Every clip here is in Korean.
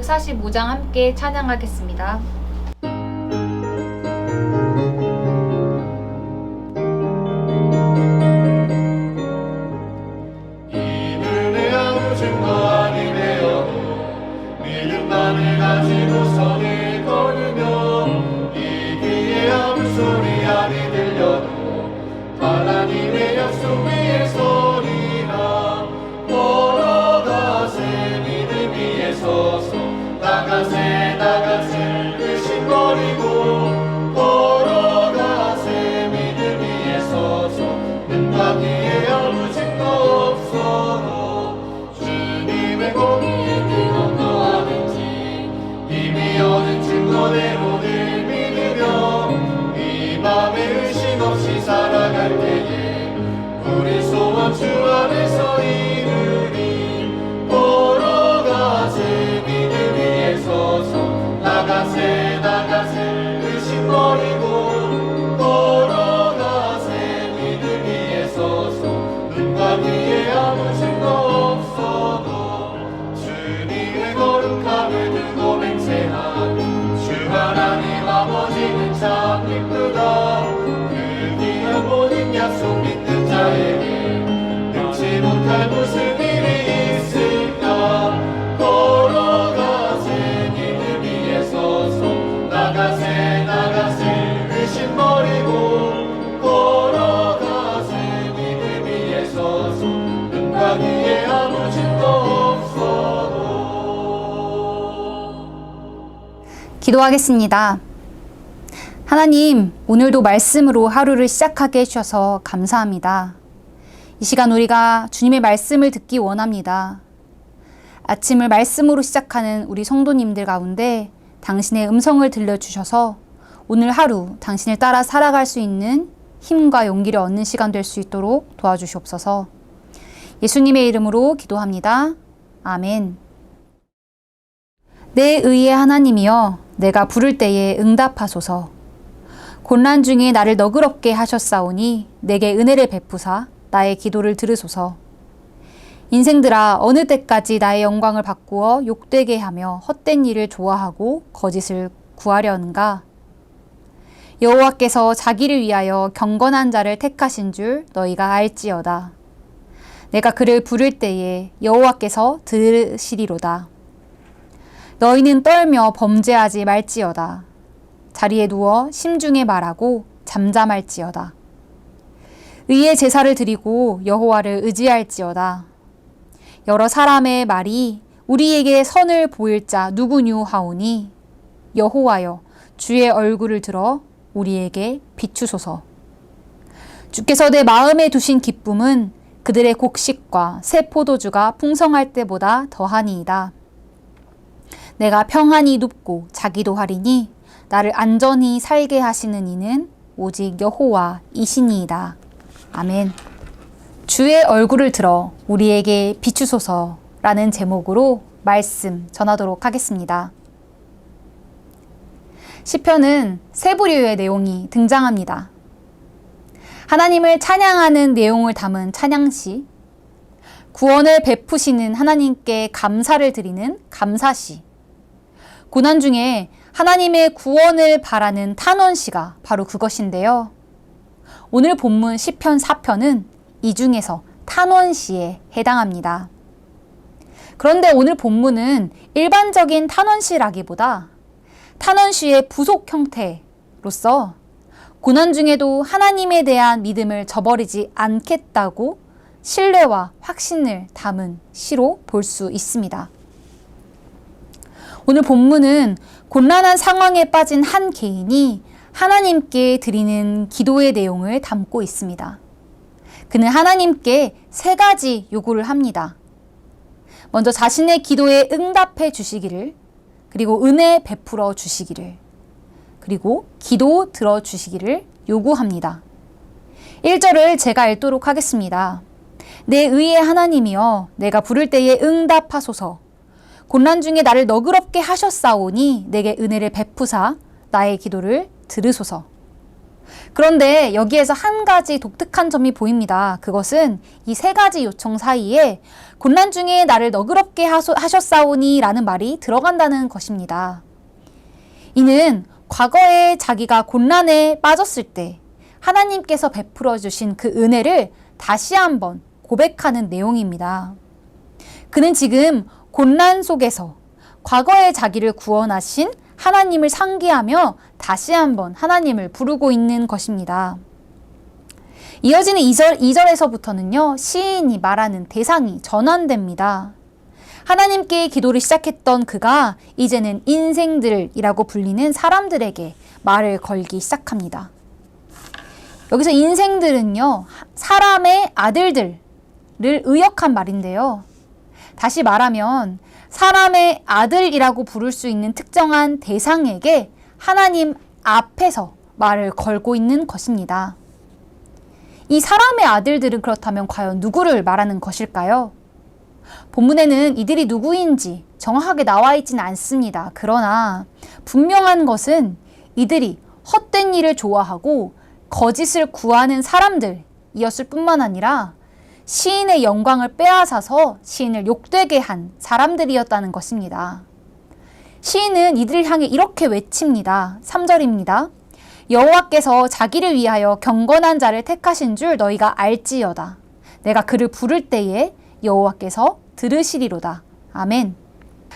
545장 함께 찬양하겠습니다. 이들의 아무 증거 아니 되어도 믿음만을 가지고 선을 거두며 이 귀에 아무 소리 아니 들려도 하나님의 약속 위에 서리라. 걸어가세 믿음 위에 서서 나가세 의심 버리고 걸어가세 믿음 위에 서서 눈과 귀에 아무 증거 없어도 주님의 공의에 뜨거운 거하든지 이미 얻은 증거대로 늘 믿으며 이 맘에 의심 없이 살아갈 때에 우리 소원 주 안에서 이루리. 걸어가세 믿음 위에 서서 나가세 의심 버리고 걸어가세 믿음 위에 서서 눈과 귀에 아무 증거 없어도 주님의 거룩함을 두고 맹세하니 주 하나님 아버지는 참 기쁘다. 그 귀한 모든 약속 믿는 자에게 능치 못할 무슨 일이 있을까. 걸어가세 믿음 위에 서서 나가세 의심 버리고 걸어가세 믿음 위에 서서 눈과 귀에 아무 증거 없어도. 기도하겠습니다. 하나님, 오늘도 말씀으로 하루를 시작하게 해주셔서 감사합니다. 이 시간 우리가 주님의 말씀을 듣기 원합니다. 아침을 말씀으로 시작하는 우리 성도님들 가운데 당신의 음성을 들려주셔서 오늘 하루 당신을 따라 살아갈 수 있는 힘과 용기를 얻는 시간 될 수 있도록 도와주시옵소서. 예수님의 이름으로 기도합니다. 아멘. 내 의의 하나님이여, 내가 부를 때에 응답하소서. 곤란 중에 나를 너그럽게 하셨사오니 내게 은혜를 베푸사 나의 기도를 들으소서. 인생들아, 어느 때까지 나의 영광을 바꾸어 욕되게 하며 헛된 일을 좋아하고 거짓을 구하려는가? 여호와께서 자기를 위하여 경건한 자를 택하신 줄 너희가 알지어다. 내가 그를 부를 때에 여호와께서 들으시리로다. 너희는 떨며 범죄하지 말지어다. 자리에 누워 심중에 말하고 잠잠할지어다. 의의 제사를 드리고 여호와를 의지할지어다. 여러 사람의 말이 우리에게 선을 보일 자 누구뇨 하오니 여호와여, 주의 얼굴을 들어 우리에게 비추소서. 주께서 내 마음에 두신 기쁨은 그들의 곡식과 새 포도주가 풍성할 때보다 더하니이다. 내가 평안히 눕고 자기도 하리니 나를 안전히 살게 하시는 이는 오직 여호와이시니이다. 아멘. 주의 얼굴을 들어 우리에게 비추소서라는 제목으로 말씀 전하도록 하겠습니다. 시편은 세 부류의 내용이 등장합니다. 하나님을 찬양하는 내용을 담은 찬양시, 구원을 베푸시는 하나님께 감사를 드리는 감사시, 고난 중에 하나님의 구원을 바라는 탄원시가 바로 그것인데요. 오늘 본문 시편 4편은 이 중에서 탄원시에 해당합니다. 그런데 오늘 본문은 일반적인 탄원시라기보다 탄원시의 부속 형태로서 고난 중에도 하나님에 대한 믿음을 저버리지 않겠다고 신뢰와 확신을 담은 시로 볼 수 있습니다. 오늘 본문은 곤란한 상황에 빠진 한 개인이 하나님께 드리는 기도의 내용을 담고 있습니다. 그는 하나님께 세 가지 요구를 합니다. 먼저 자신의 기도에 응답해 주시기를, 그리고 은혜 베풀어 주시기를, 그리고 기도 들어주시기를 요구합니다. 1절을 제가 읽도록 하겠습니다. 내 의의 하나님이여, 내가 부를 때에 응답하소서. 곤란 중에 나를 너그럽게 하셨사오니 내게 은혜를 베푸사 나의 기도를 들으소서. 그런데 여기에서 한 가지 독특한 점이 보입니다. 그것은 이 세 가지 요청 사이에 곤란 중에 나를 너그럽게 하셨사오니 라는 말이 들어간다는 것입니다. 이는 과거에 자기가 곤란에 빠졌을 때 하나님께서 베풀어 주신 그 은혜를 다시 한번 고백하는 내용입니다. 그는 지금 곤란 속에서 과거에 자기를 구원하신 하나님을 상기하며 다시 한번 하나님을 부르고 있는 것입니다. 이어지는 2절에서부터는요, 시인이 말하는 대상이 전환됩니다. 하나님께 기도를 시작했던 그가 이제는 인생들이라고 불리는 사람들에게 말을 걸기 시작합니다. 여기서 인생들은요, 사람의 아들들을 의역한 말인데요. 다시 말하면 사람의 아들이라고 부를 수 있는 특정한 대상에게 하나님 앞에서 말을 걸고 있는 것입니다. 이 사람의 아들들은 그렇다면 과연 누구를 말하는 것일까요? 본문에는 이들이 누구인지 정확하게 나와 있지는 않습니다. 그러나 분명한 것은 이들이 헛된 일을 좋아하고 거짓을 구하는 사람들이었을 뿐만 아니라 시인의 영광을 빼앗아서 시인을 욕되게 한 사람들이었다는 것입니다. 시인은 이들을 향해 이렇게 외칩니다. 3절입니다. 여호와께서 자기를 위하여 경건한 자를 택하신 줄 너희가 알지어다. 내가 그를 부를 때에 여호와께서 들으시리로다. 아멘.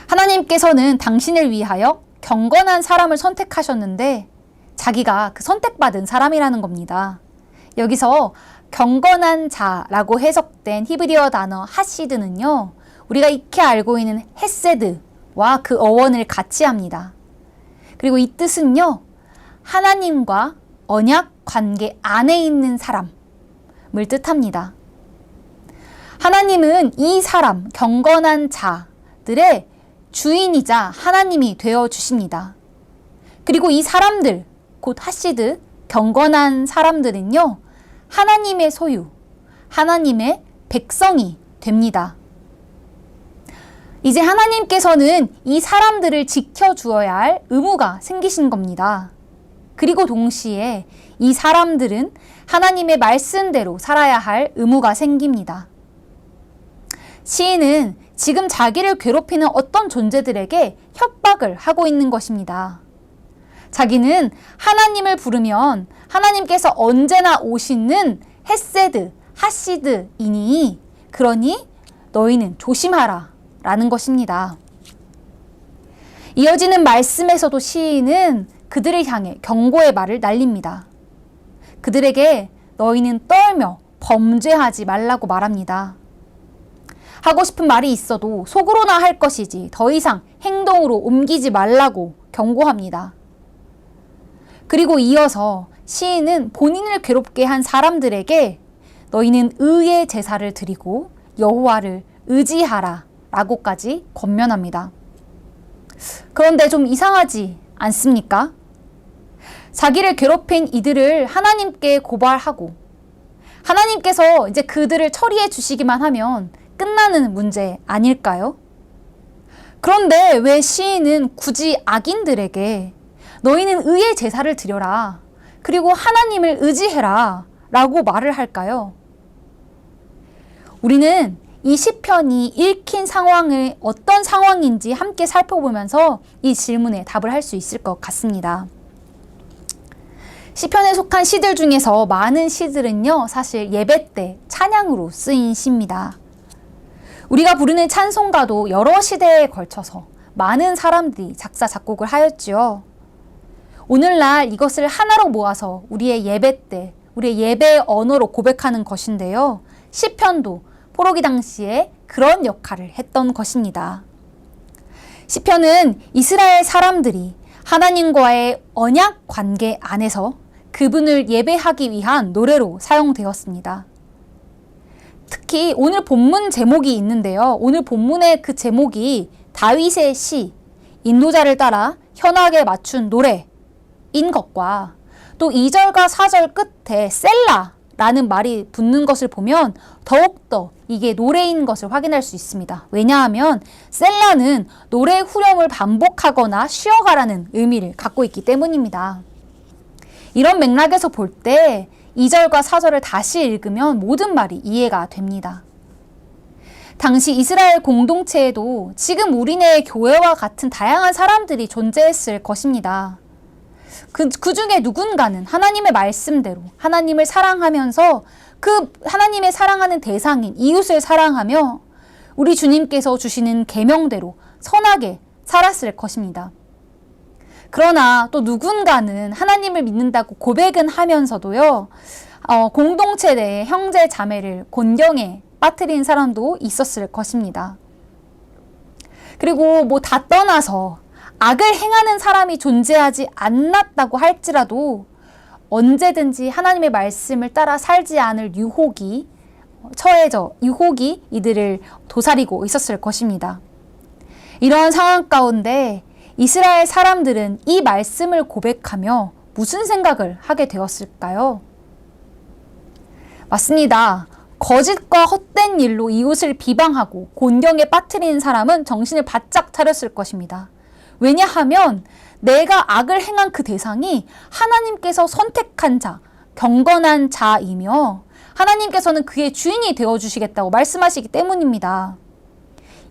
하나님께서는 당신을 위하여 경건한 사람을 선택하셨는데 자기가 그 선택받은 사람이라는 겁니다. 여기서 경건한 자라고 해석된 히브리어 단어 하시드는요, 우리가 익히 알고 있는 헤세드와 그 어원을 같이 합니다. 그리고 이 뜻은요, 하나님과 언약 관계 안에 있는 사람을 뜻합니다. 하나님은 이 사람, 경건한 자들의 주인이자 하나님이 되어 주십니다. 그리고 이 사람들, 곧 하시드, 경건한 사람들은요, 하나님의 소유, 하나님의 백성이 됩니다. 이제 하나님께서는 이 사람들을 지켜주어야 할 의무가 생기신 겁니다. 그리고 동시에 이 사람들은 하나님의 말씀대로 살아야 할 의무가 생깁니다. 시인은 지금 자기를 괴롭히는 어떤 존재들에게 협박을 하고 있는 것입니다. 자기는 하나님을 부르면 하나님께서 언제나 오시는 헤세드, 하시드이니 그러니 너희는 조심하라 라는 것입니다. 이어지는 말씀에서도 시인은 그들을 향해 경고의 말을 날립니다. 그들에게 너희는 떨며 범죄하지 말라고 말합니다. 하고 싶은 말이 있어도 속으로나 할 것이지 더 이상 행동으로 옮기지 말라고 경고합니다. 그리고 이어서 시인은 본인을 괴롭게 한 사람들에게 너희는 의의 제사를 드리고 여호와를 의지하라 라고까지 권면합니다. 그런데 좀 이상하지 않습니까? 자기를 괴롭힌 이들을 하나님께 고발하고 하나님께서 이제 그들을 처리해 주시기만 하면 끝나는 문제 아닐까요? 그런데 왜 시인은 굳이 악인들에게 너희는 의의 제사를 드려라. 그리고 하나님을 의지해라. 라고 말을 할까요? 우리는 이 시편이 읽힌 상황이 어떤 상황인지 함께 살펴보면서 이 질문에 답을 할 수 있을 것 같습니다. 시편에 속한 시들 중에서 많은 시들은요, 사실 예배 때 찬양으로 쓰인 시입니다. 우리가 부르는 찬송가도 여러 시대에 걸쳐서 많은 사람들이 작사, 작곡을 하였지요. 오늘날 이것을 하나로 모아서 우리의 예배 때, 우리의 예배의 언어로 고백하는 것인데요. 시편도 포로기 당시에 그런 역할을 했던 것입니다. 시편은 이스라엘 사람들이 하나님과의 언약 관계 안에서 그분을 예배하기 위한 노래로 사용되었습니다. 특히 오늘 본문 제목이 있는데요. 오늘 본문의 그 제목이 다윗의 시, 인도자를 따라 현악에 맞춘 노래인 것과 또 2절과 4절 끝에 셀라라는 말이 붙는 것을 보면 더욱더 이게 노래인 것을 확인할 수 있습니다. 왜냐하면 셀라는 노래 후렴을 반복하거나 쉬어가라는 의미를 갖고 있기 때문입니다. 이런 맥락에서 볼 때 2절과 4절을 다시 읽으면 모든 말이 이해가 됩니다. 당시 이스라엘 공동체에도 지금 우리네 교회와 같은 다양한 사람들이 존재했을 것입니다. 그 중에 누군가는 하나님의 말씀대로 하나님을 사랑하면서 그 하나님의 사랑하는 대상인 이웃을 사랑하며 우리 주님께서 주시는 계명대로 선하게 살았을 것입니다. 그러나 또 누군가는 하나님을 믿는다고 고백은 하면서도요, 공동체 내에 형제 자매를 곤경에 빠뜨린 사람도 있었을 것입니다. 그리고 다 떠나서 악을 행하는 사람이 존재하지 않았다고 할지라도 언제든지 하나님의 말씀을 따라 살지 않을 유혹이 이들을 도사리고 있었을 것입니다. 이러한 상황 가운데 이스라엘 사람들은 이 말씀을 고백하며 무슨 생각을 하게 되었을까요? 맞습니다. 거짓과 헛된 일로 이웃을 비방하고 곤경에 빠뜨리는 사람은 정신을 바짝 차렸을 것입니다. 왜냐하면 내가 악을 행한 그 대상이 하나님께서 선택한 자, 경건한 자이며 하나님께서는 그의 주인이 되어주시겠다고 말씀하시기 때문입니다.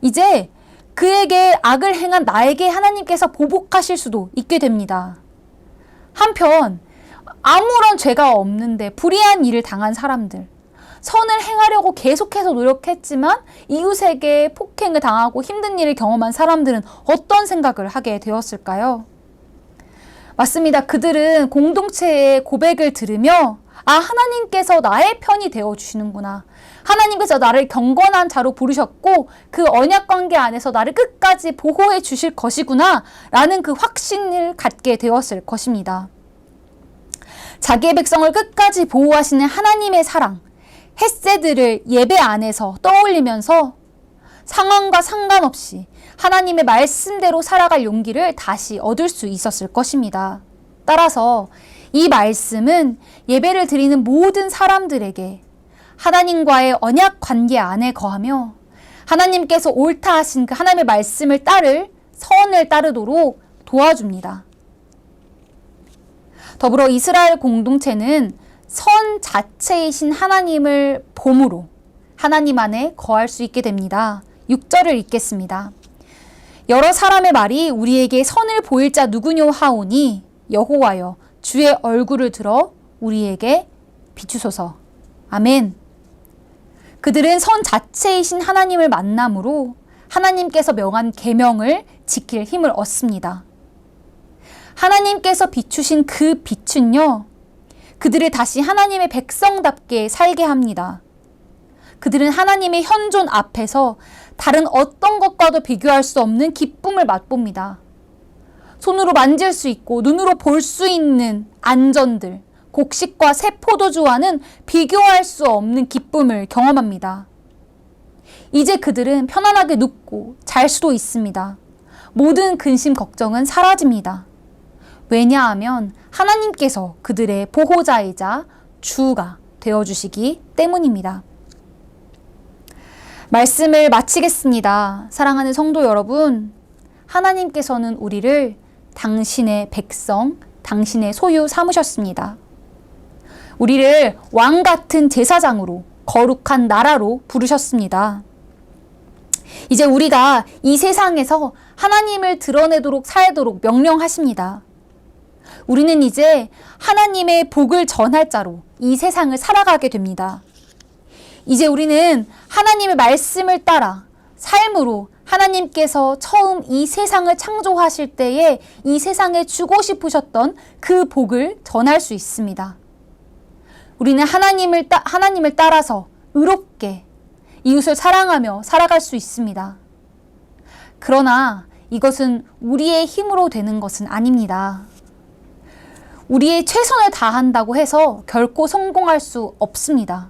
이제 그에게 악을 행한 나에게 하나님께서 보복하실 수도 있게 됩니다. 한편 아무런 죄가 없는데 불의한 일을 당한 사람들, 선을 행하려고 계속해서 노력했지만 이웃에게 폭행을 당하고 힘든 일을 경험한 사람들은 어떤 생각을 하게 되었을까요? 맞습니다. 그들은 공동체의 고백을 들으며 하나님께서 나의 편이 되어주시는구나. 하나님께서 나를 경건한 자로 부르셨고 그 언약 관계 안에서 나를 끝까지 보호해 주실 것이구나 라는 그 확신을 갖게 되었을 것입니다. 자기의 백성을 끝까지 보호하시는 하나님의 사랑, 헤세드를 예배 안에서 떠올리면서 상황과 상관없이 하나님의 말씀대로 살아갈 용기를 다시 얻을 수 있었을 것입니다. 따라서 이 말씀은 예배를 드리는 모든 사람들에게 하나님과의 언약 관계 안에 거하며 하나님께서 옳다 하신 그 하나님의 말씀을 따를 선을 따르도록 도와줍니다. 더불어 이스라엘 공동체는 선 자체이신 하나님을 봄으로 하나님 안에 거할 수 있게 됩니다. 6절을 읽겠습니다. 여러 사람의 말이 우리에게 선을 보일 자 누구뇨 하오니 여호와여 주의 얼굴을 들어 우리에게 비추소서. 아멘. 그들은 선 자체이신 하나님을 만남으로 하나님께서 명한 계명을 지킬 힘을 얻습니다. 하나님께서 비추신 그 빛은요, 그들을 다시 하나님의 백성답게 살게 합니다. 그들은 하나님의 현존 앞에서 다른 어떤 것과도 비교할 수 없는 기쁨을 맛봅니다. 손으로 만질 수 있고 눈으로 볼 수 있는 안전들, 곡식과 새 포도주와는 비교할 수 없는 기쁨을 경험합니다. 이제 그들은 편안하게 눕고 잘 수도 있습니다. 모든 근심 걱정은 사라집니다. 왜냐하면 하나님께서 그들의 보호자이자 주가 되어주시기 때문입니다. 말씀을 마치겠습니다. 사랑하는 성도 여러분, 하나님께서는 우리를 당신의 백성, 당신의 소유 삼으셨습니다. 우리를 왕 같은 제사장으로 거룩한 나라로 부르셨습니다. 이제 우리가 이 세상에서 하나님을 드러내도록 살도록 명령하십니다. 우리는 이제 하나님의 복을 전할 자로 이 세상을 살아가게 됩니다. 이제 우리는 하나님의 말씀을 따라 삶으로 하나님께서 처음 이 세상을 창조하실 때에 이 세상에 주고 싶으셨던 그 복을 전할 수 있습니다. 우리는 하나님을 따라서 의롭게 이웃을 사랑하며 살아갈 수 있습니다. 그러나 이것은 우리의 힘으로 되는 것은 아닙니다. 우리의 최선을 다한다고 해서 결코 성공할 수 없습니다.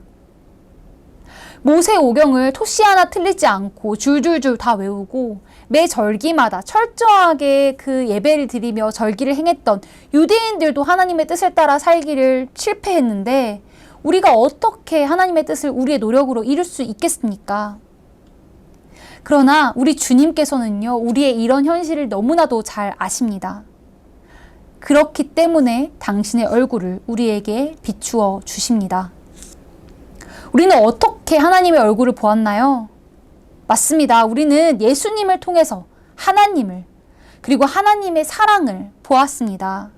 모세오경을 토시 하나 틀리지 않고 줄줄줄 다 외우고 매 절기마다 철저하게 그 예배를 드리며 절기를 행했던 유대인들도 하나님의 뜻을 따라 살기를 실패했는데 우리가 어떻게 하나님의 뜻을 우리의 노력으로 이룰 수 있겠습니까? 그러나 우리 주님께서는요, 우리의 이런 현실을 너무나도 잘 아십니다. 그렇기 때문에 당신의 얼굴을 우리에게 비추어 주십니다. 우리는 어떻게 하나님의 얼굴을 보았나요? 맞습니다. 우리는 예수님을 통해서 하나님을, 그리고 하나님의 사랑을 보았습니다.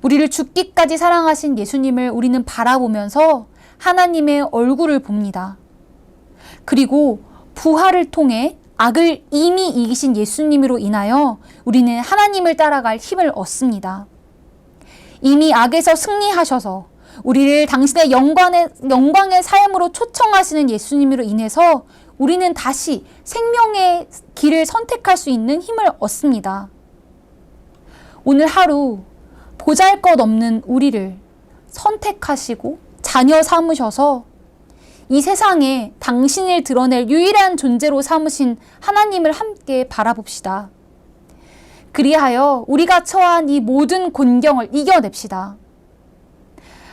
우리를 죽기까지 사랑하신 예수님을 우리는 바라보면서 하나님의 얼굴을 봅니다. 그리고 부활을 통해 악을 이미 이기신 예수님으로 인하여 우리는 하나님을 따라갈 힘을 얻습니다. 이미 악에서 승리하셔서 우리를 당신의 영광의 삶으로 초청하시는 예수님으로 인해서 우리는 다시 생명의 길을 선택할 수 있는 힘을 얻습니다. 오늘 하루 보잘것없는 우리를 선택하시고 자녀 삼으셔서 이 세상에 당신을 드러낼 유일한 존재로 삼으신 하나님을 함께 바라봅시다. 그리하여 우리가 처한 이 모든 곤경을 이겨냅시다.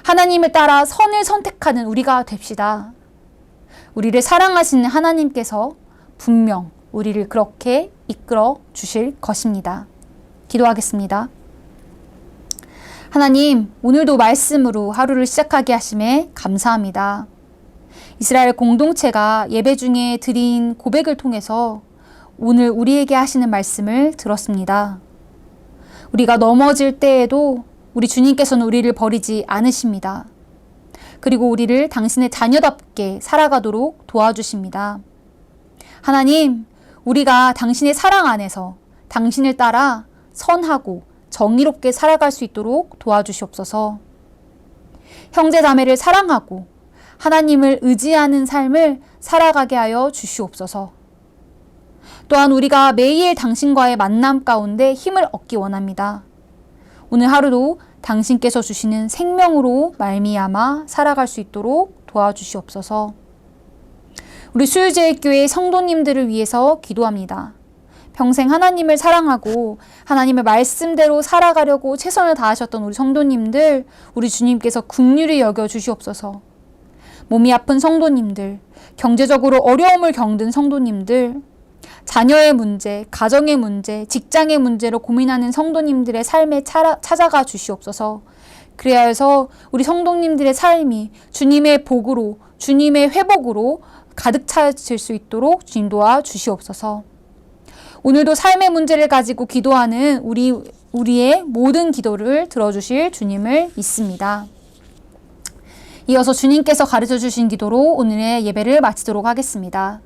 하나님을 따라 선을 선택하는 우리가 됩시다. 우리를 사랑하시는 하나님께서 분명 우리를 그렇게 이끌어 주실 것입니다. 기도하겠습니다. 하나님, 오늘도 말씀으로 하루를 시작하게 하심에 감사합니다. 이스라엘 공동체가 예배 중에 드린 고백을 통해서 오늘 우리에게 하시는 말씀을 들었습니다. 우리가 넘어질 때에도 우리 주님께서는 우리를 버리지 않으십니다. 그리고 우리를 당신의 자녀답게 살아가도록 도와주십니다. 하나님, 우리가 당신의 사랑 안에서 당신을 따라 선하고 정의롭게 살아갈 수 있도록 도와주시옵소서. 형제 자매를 사랑하고 하나님을 의지하는 삶을 살아가게 하여 주시옵소서. 또한 우리가 매일 당신과의 만남 가운데 힘을 얻기 원합니다. 오늘 하루도 당신께서 주시는 생명으로 말미암아 살아갈 수 있도록 도와주시옵소서. 우리 수유제일교회 성도님들을 위해서 기도합니다. 평생 하나님을 사랑하고 하나님의 말씀대로 살아가려고 최선을 다하셨던 우리 성도님들, 우리 주님께서 긍휼히 여겨 주시옵소서. 몸이 아픈 성도님들, 경제적으로 어려움을 겪는 성도님들, 자녀의 문제, 가정의 문제, 직장의 문제로 고민하는 성도님들의 삶에 찾아가 주시옵소서. 그래서 우리 성도님들의 삶이 주님의 복으로, 주님의 회복으로 가득 차질 수 있도록 주님 도와 주시옵소서. 오늘도 삶의 문제를 가지고 기도하는 우리의 모든 기도를 들어주실 주님을 믿습니다. 이어서 주님께서 가르쳐 주신 기도로 오늘의 예배를 마치도록 하겠습니다.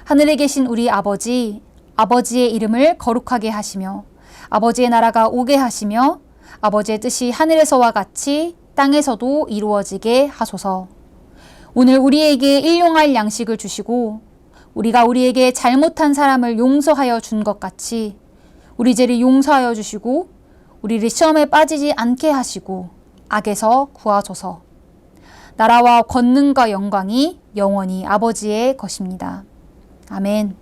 하늘에 계신 우리 아버지, 아버지의 이름을 거룩하게 하시며 아버지의 나라가 오게 하시며 아버지의 뜻이 하늘에서와 같이 땅에서도 이루어지게 하소서. 오늘 우리에게 일용할 양식을 주시고 우리가 우리에게 잘못한 사람을 용서하여 준 것 같이 우리 죄를 용서하여 주시고 우리를 시험에 빠지지 않게 하시고 악에서 구하소서. 나라와 권능과 영광이 영원히 아버지의 것입니다. 아멘.